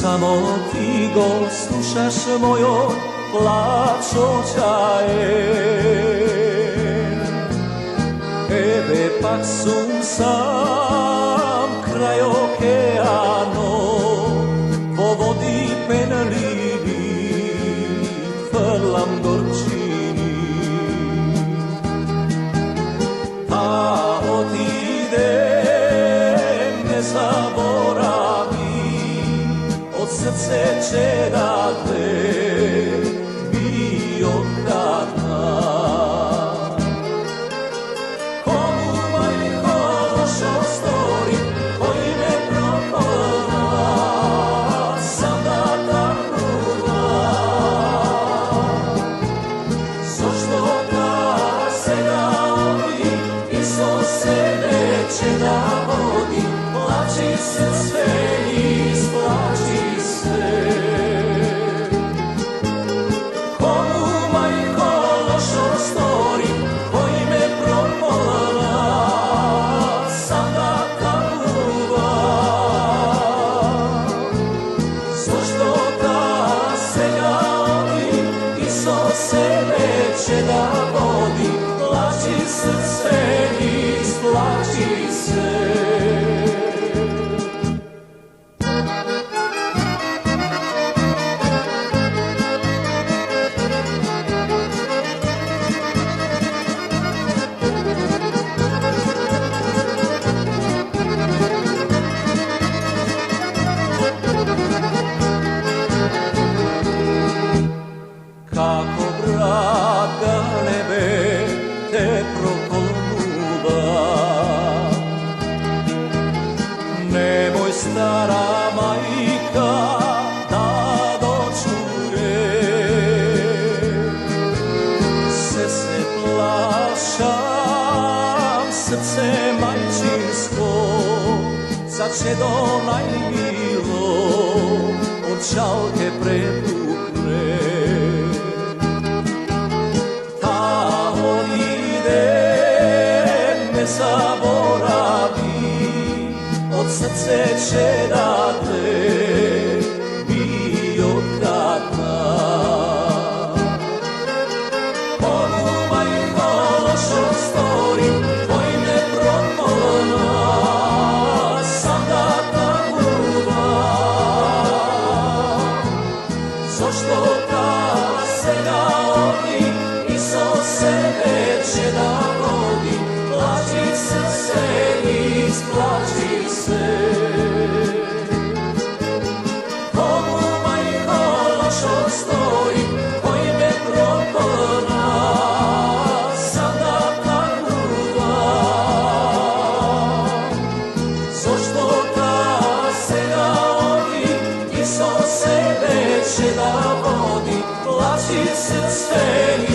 Samo ti go slušaš mojo plačoćaje. Tebe pak sum sam kraj okeano, po vodi penalini, frlam gorčini. A odidem, ne zaboravi, od srce će dakle bio kratna. Komu majko lošo stori, koji me propala, sam da taknuda. Zašto da se naodi, Isus se neće da vodi, plači srce i isplači se. Komu majko lošo stori, koji me propala, sam da taknuda. Zašto da se naodi, Isus se neće da vodi, plači srce i isplači se. Kako brat galebe te prokolnuda, nemoj stara majka da dočuje. Se plašam, srce majčinsko, za čedo najmilo od žalke prepukne. Ne zaboravi, od srce će dakle bio kratna. Komu majko lošo stori, koji me propala, sam da taknuda. Zašto da se naodi, Isus se neće da vodi, plači srce i isplači se. Komu majko lošo stori, koji me propala, sam da taknuda. Zašto da se naodi, Isus se neće da vodi, plači srce i